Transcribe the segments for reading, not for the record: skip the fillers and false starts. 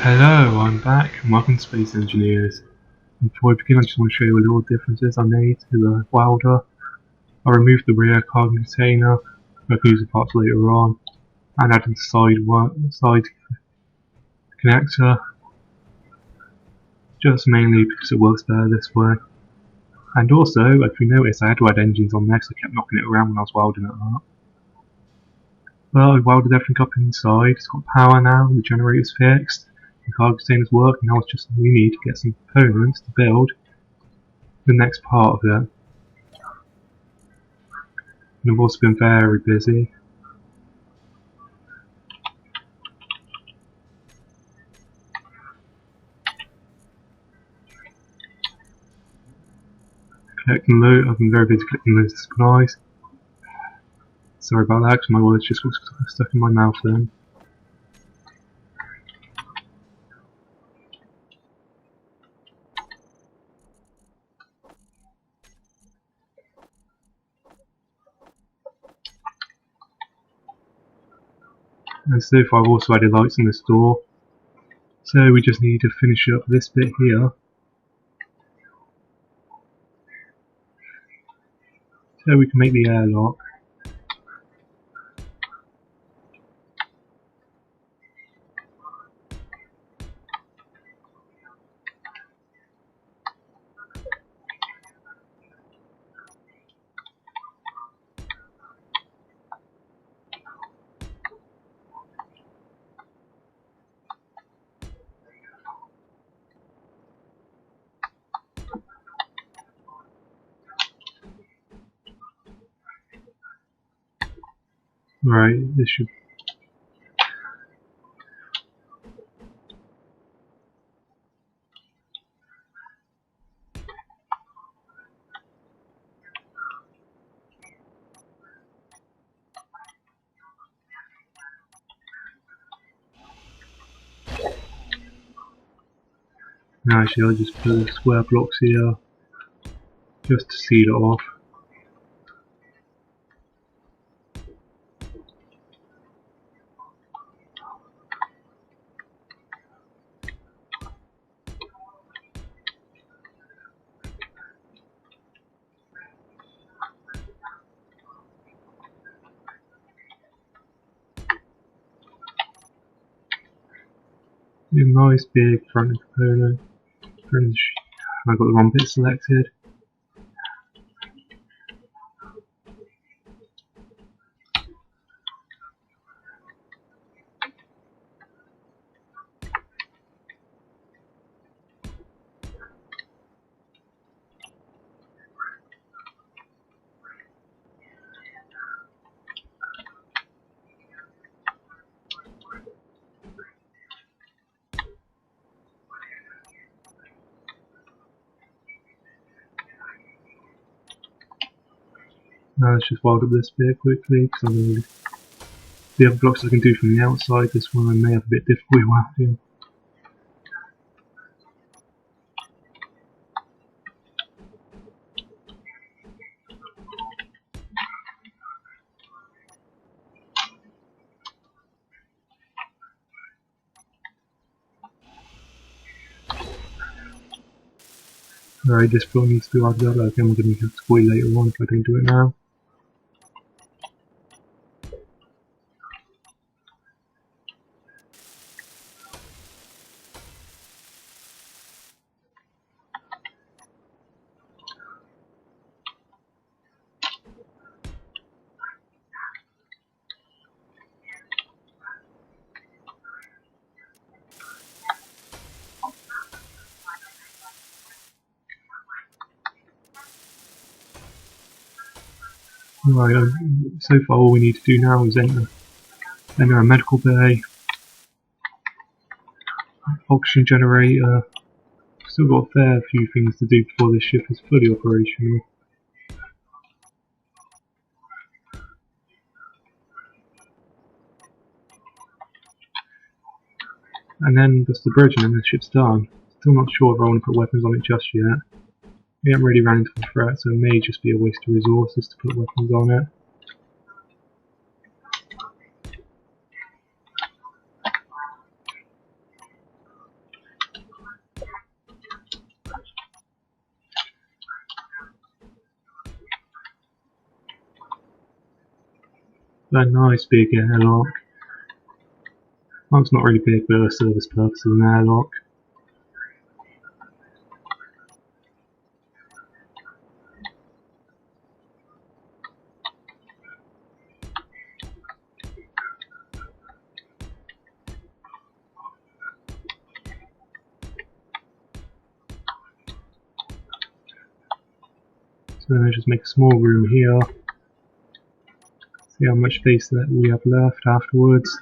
Hello, I'm back and welcome to Space Engineers. Before we begin, I just want to show you a little differences I made to the welder. I removed the rear cargo container, I could use the parts later on, and added the side connector, just mainly because it works better this way. And also, if you notice, I had to add engines on there because I kept knocking it around when I was welding it up. Well, I welded everything up inside, it's got power now, the generator's fixed, the cargo container's working, now it's just we need to get some components to build the next part of it. And I've also been very busy. Collecting loot, I've been very busy collecting those supplies. Sorry about that, because my words just got stuck in my mouth then. And so far I've also added lights in this door. So we just need to finish up this bit here. So we can make the airlock. Right, this should... Now actually I'll just put the square blocks here, just to seal it off. A nice big front component. And I got the wrong bit selected. Now let's just weld up this bit quickly, because the other blocks I can do from the outside, this one I may have a bit difficulty welding. Alright, this block needs to be welded up, again we're going to have to wait later on if I don't do it now. Right, so far all we need to do now is enter a medical bay, oxygen generator. Still got a fair few things to do before this ship is fully operational. And then just the bridge and then the ship's done. Still not sure if I want to put weapons on it just yet. We haven't really ran into a threat, so it may just be a waste of resources to put weapons on it. That nice big airlock. Well, it's not really big, but for service purposes, an airlock. So then I just make a small room here. See how much space that we have left afterwards.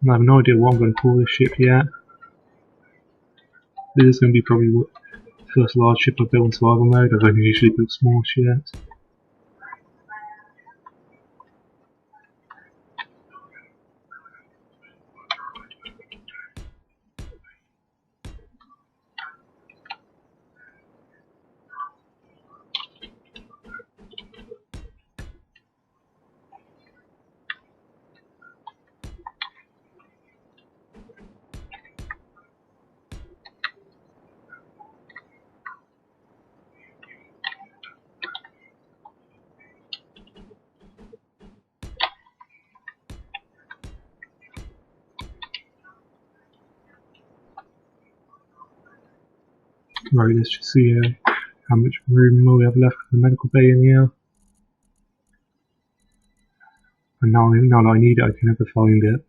I have no idea what I'm going to call this ship yet. This is going to be probably the first large ship I've built in survival mode. I've only usually built small ships. Right, let's just see how much room we have left for the medical bay in here. And now that I need it, I can never find it.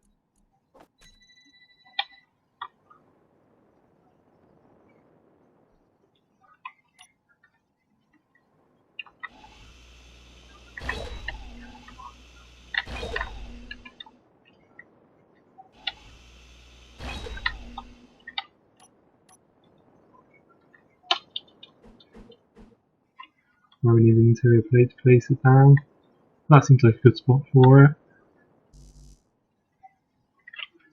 Now we need an interior plate to place it down. That seems like a good spot for it.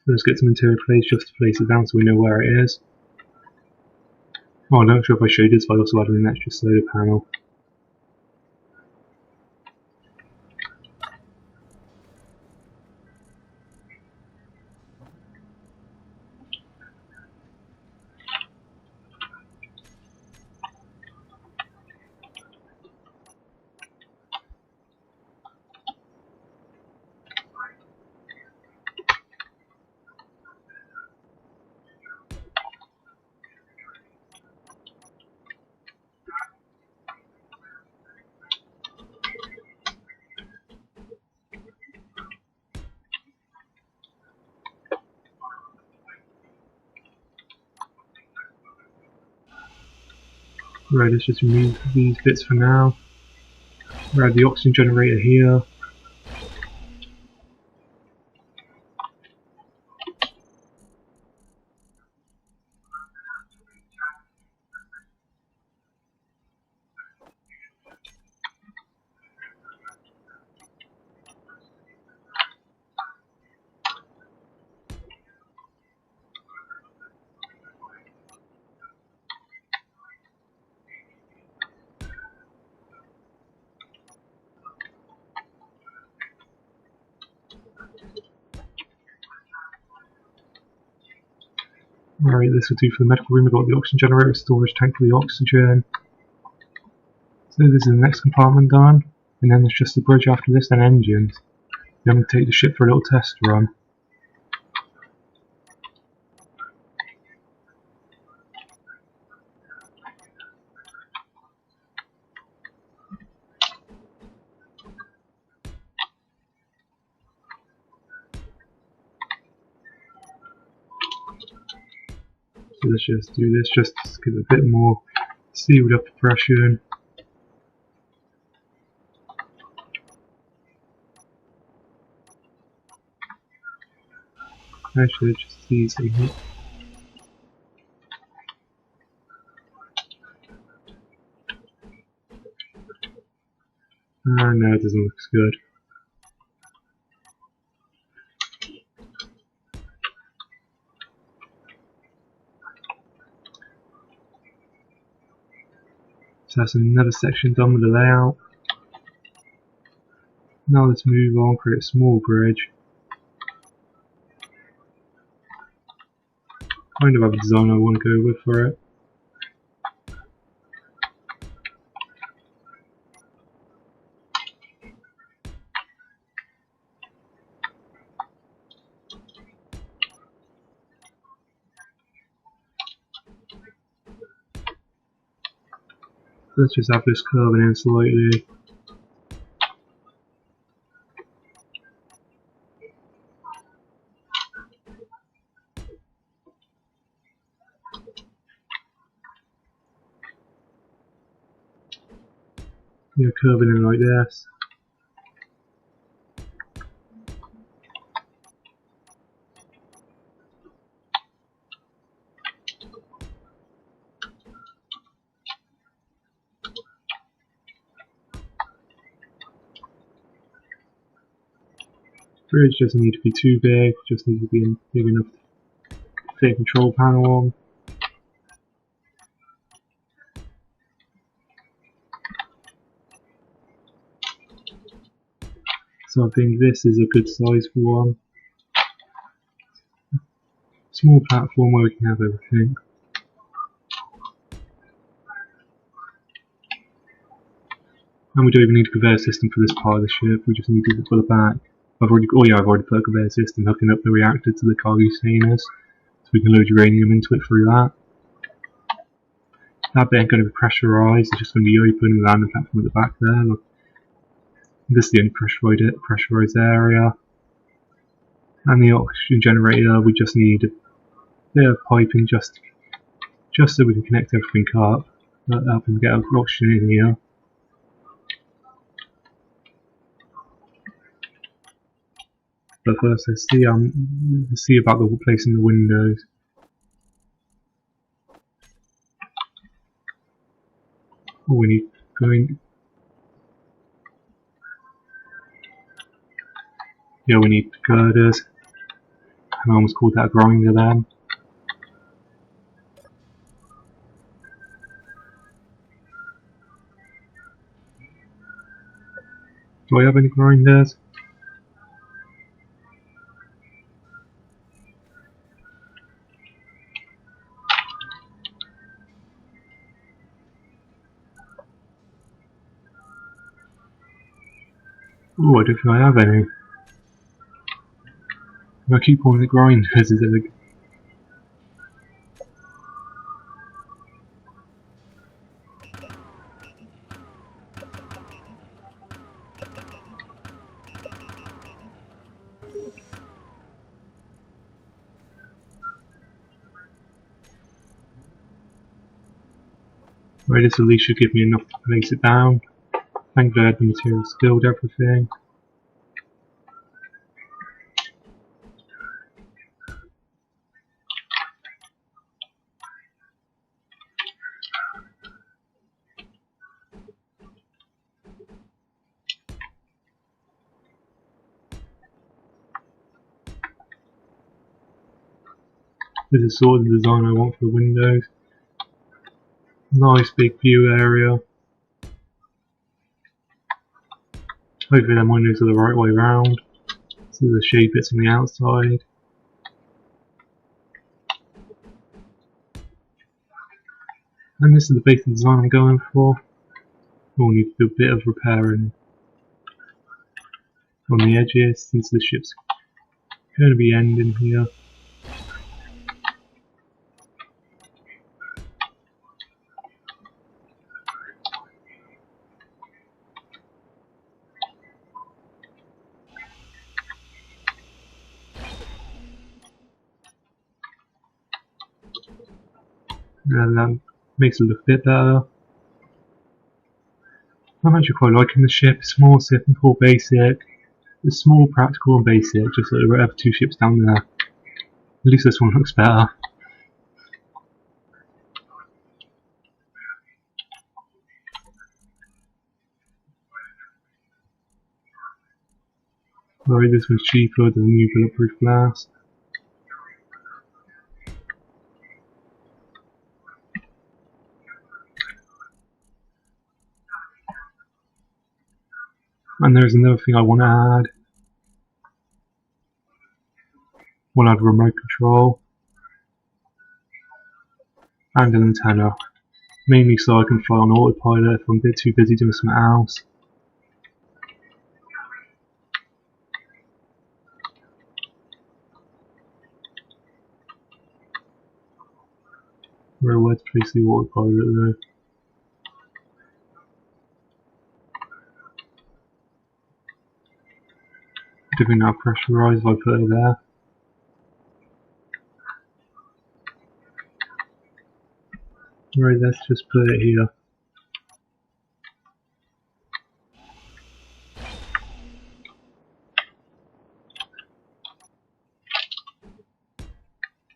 So let's get some interior plates just to place it down so we know where it is. Oh, I'm not sure if I showed this, but I also added an extra solar panel. Right, let's just remove these bits for now. We have the oxygen generator here. Alright, this will do for the medical room. We've got the oxygen generator, storage tank for the oxygen. So this is the next compartment done. And then there's just the bridge after this, then engines. Then we take the ship for a little test run. So let's just do this just to give it a bit more sealed up depression. Actually, just easy. No, it doesn't look as good. So that's another section done with the layout. Now let's move on, create a small bridge. Kind of have a design I want to go with for it. Let's just have this curving in slightly. Yeah, curving in like this. Bridge doesn't need to be too big, just needs to be big enough to fit a control panel on. So I think this is a good size for one. Small platform where we can have everything. And we don't even need a conveyor system for this part of the ship, we just need it for the back. I've already put a conveyor system hooking up the reactor to the cargo containers, so we can load uranium into it through that. That bit ain't going to be pressurised, it's just going to be open and landing platform at the back there. Look. This is the only pressurised area. And the oxygen generator, we just need a bit of piping just so we can connect everything up. Up and get oxygen in here. But first, let's see about the placing the windows. Oh, we need going. Yeah, we need girders. And I almost called that a grinder then. Do I have any grinders? Oh, I don't think I have any. I keep calling it grinders, is it? Right, this at least should give me enough to place it down. Thank God the materials filled everything. This is sort of the design I want for the windows. Nice big view area. Hopefully them windows are the right way round. So the shade bits on the outside. And this is the basic design I'm going for. We'll need to do a bit of repairing on the edges since the ship's going to be ending here. And that makes it look a bit better. I'm actually quite liking the ship. It's more simple, basic. It's small, practical and basic, just like the other two ships down there. At least this one looks better. Right, this one's cheaper than the new bulletproof glass. And there's another thing I want to add. We'll add remote control and an antenna. Mainly so I can fly on autopilot if I'm a bit too busy doing something else. Where to place the autopilot though. don't think that'll pressurise if I put it there. Right, let's just put it here.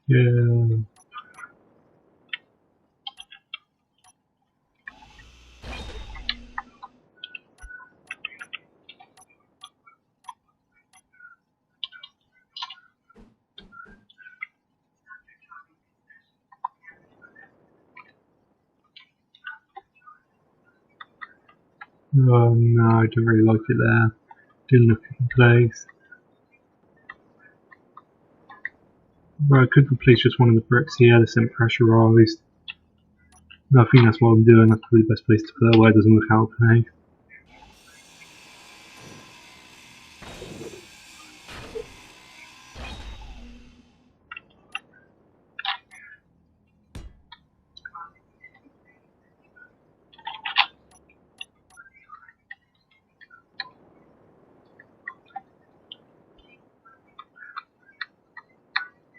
Yeah. Oh no, I don't really like it there. Didn't look in place. Well, I could replace just one of the bricks here, this isn't pressurised. No, I think that's what I'm doing, that's probably the best place to put it where it doesn't look out of me.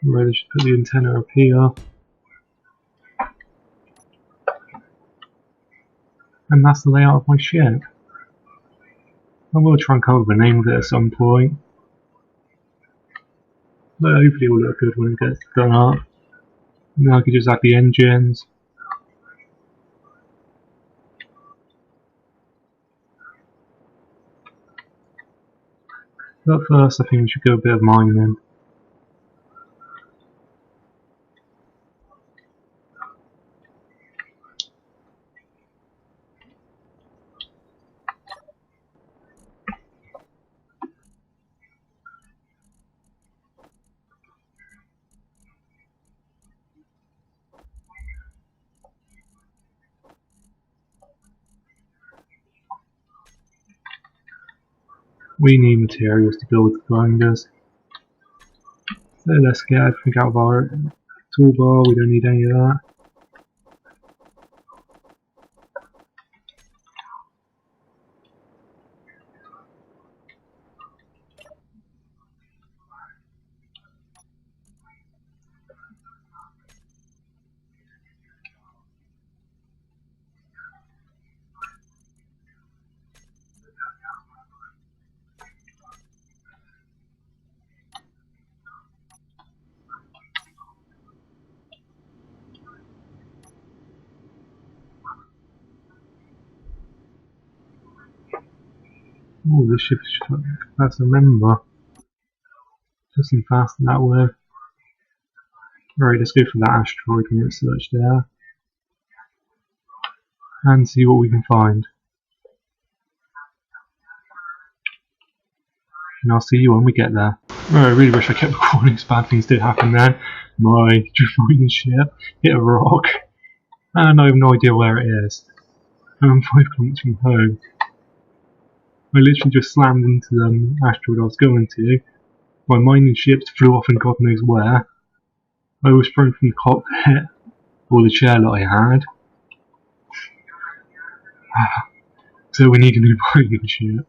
Right, I should put the antenna up here. And that's the layout of my ship. I will try and come up with a name of it at some point. But hopefully it will look good when it gets done up. And then I could just add the engines. But first I think we should go a bit of mining. We need materials to build the grinders. So let's get everything out of our toolbar, we don't need any of that. Oh, this ship is fast, remember. Just seem faster that way. Right, let's go for that asteroid when it's searched there. And see what we can find. And I'll see you when we get there. Right, I really wish I kept recording because bad things did happen then. My droiding ship hit a rock. And I have no idea where it is. I'm 5 kilometers from home. I literally just slammed into the asteroid I was going to. My mining ships flew off in God knows where. I was thrown from the cockpit, or the chair that I had. So we need a new mining ship.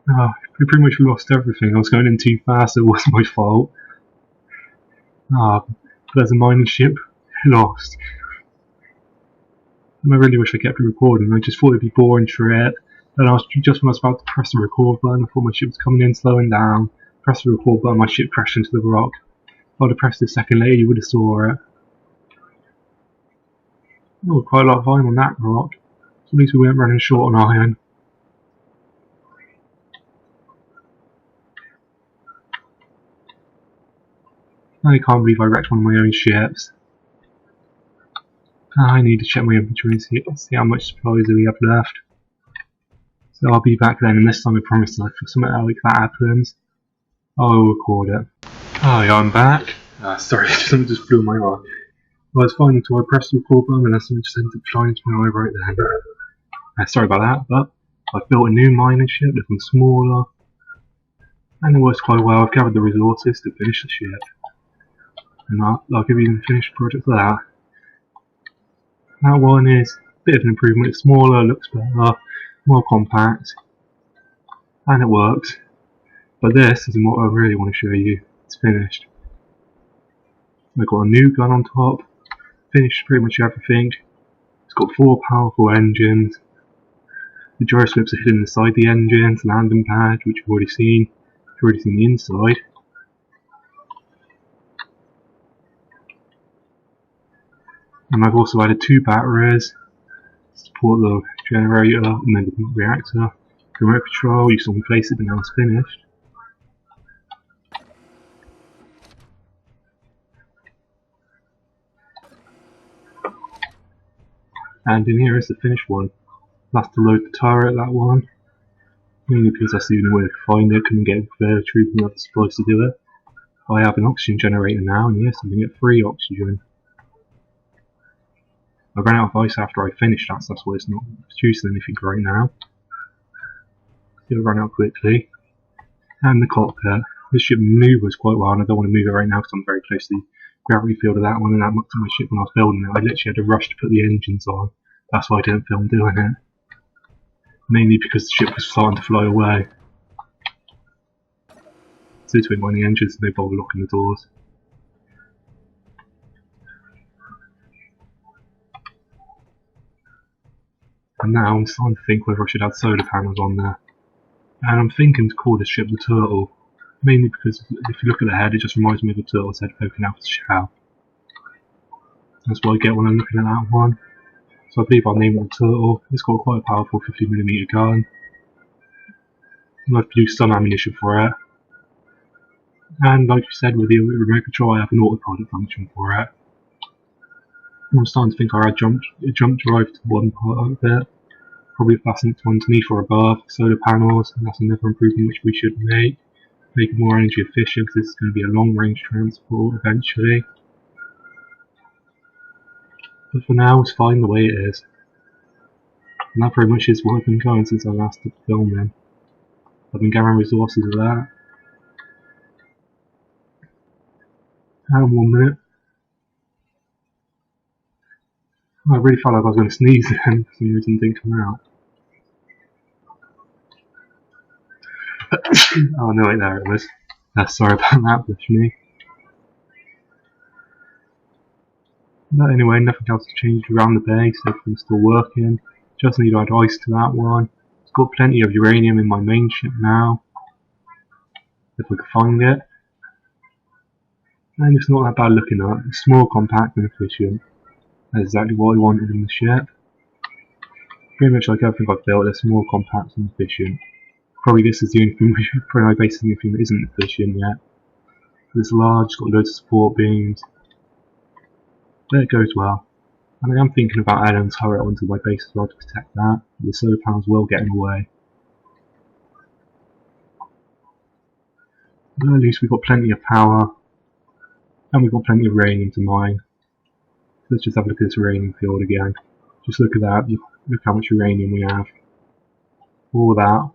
We pretty much lost everything. I was going in too fast, it wasn't my fault. There's a mining ship lost. And I really wish I kept recording. I just thought it'd be boring trip. Then just when I was about to press the record button, I thought my ship was coming in, slowing down. Press the record button, my ship crashed into the rock. If I'd have pressed it a second later, you would have saw it. Oh, quite a lot of iron on that rock. So at least we weren't running short on iron. I can't believe I wrecked one of my own ships. I need to check my inventory and see how much supplies we have left. So I'll be back then, and this time I promise that if something like that happens, I'll record it. Hi, I'm back. Sorry, something just blew my eye. Well, it's fine until I pressed the record button and then something just ended up flying into my eye right then. Sorry about that, but I've built a new mining ship, looking smaller, and it works quite well. I've gathered the resources to finish the ship. And I'll give you the finished project for that. That one is a bit of an improvement. It's smaller, looks better, more compact, and it works. But this isn't what I really want to show you. It's finished. I've got a new gun on top, finished pretty much everything. It's got 4 powerful engines. The gyroscopes are hidden inside the engines, landing pad, which you've already seen. You've already seen the inside. And I've also added 2 batteries to support the generator and then the reactor. Remote control, you saw me place it, but now it's finished. And in here is the finished one. I'll have to load the turret, that one. Mainly because that's the only way to find it, couldn't get further troops and other supplies to do it. I have an oxygen generator now, and yes, I can get free oxygen. I ran out of ice after I finished that, so that's why it's not producing anything right now. It'll run out quickly. And the cockpit. This ship maneuvers quite well, and I don't want to move it right now because I'm very close to the gravity field of that one, and that mucked up my ship when I was building it. I literally had to rush to put the engines on. That's why I didn't film doing it. Mainly because the ship was starting to fly away. So this went on the engines and they bother locking the doors. And now I'm starting to think whether I should add solar panels on there. And I'm thinking to call this ship the Turtle. Mainly because if you look at the head, it just reminds me of the turtle's head poking out of the shell. That's what I get when I'm looking at that one. So I believe I'll name it the Turtle. It's got quite a powerful 50mm gun. And I've produced some ammunition for it. And like you said, with the remote control, I have an autopilot function for it. I'm starting to think I'll add a jump drive to one part of it. Probably fasten it to underneath or above, solar panels, and that's another improvement which we should make it more energy efficient because this is going to be a long range transport eventually. But for now, it's fine the way it is. And that pretty much is what I've been going since I last did filming. I've been gathering resources of that. And 1 minute. I really felt like I was going to sneeze then, for some reason it didn't come out. Oh no, wait, there it was. Sorry about that, bless me. But anyway, nothing else has changed around the base, everything's still working. Just need to add ice to that one. It's got plenty of uranium in my main ship now, if we can find it. And it's not that bad looking at. It's small, compact and efficient. That's exactly what I wanted in the ship. Pretty much like everything I've built, it's small, compact and efficient. Probably this is the only thing, probably my base is the only thing that isn't efficient yet. It's large, it's got loads of support beams. But it goes well. And I am thinking about adding a turret onto my base as well to protect that. The solar panels will get in the way. But at least we've got plenty of power. And we've got plenty of uranium to mine. Let's just have a look at this uranium field again. Just look at that, look how much uranium we have. All that,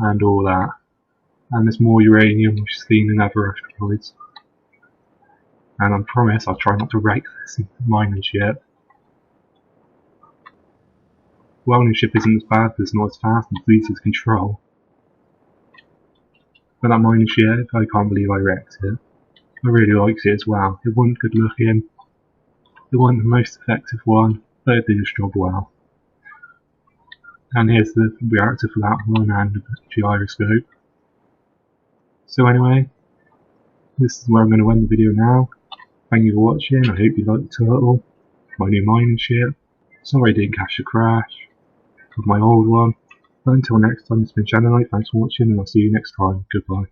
and all that. And there's more uranium which is seen in other asteroids. And I promise I'll try not to wreck this mining ship. Welding ship isn't as bad, but it's not as fast and it's easy to control. But that mining ship, I can't believe I wrecked it. I really liked it as well. It wasn't good looking. It wasn't the most effective one, but it did its job well. And here's the reactor for that one and the gyroscope. So anyway, this is where I'm going to end the video now. Thank you for watching, I hope you liked the Turtle, my new mining ship. Sorry I didn't catch a crash of my old one. But until next time, it's been Shadowknight, thanks for watching and I'll see you next time. Goodbye.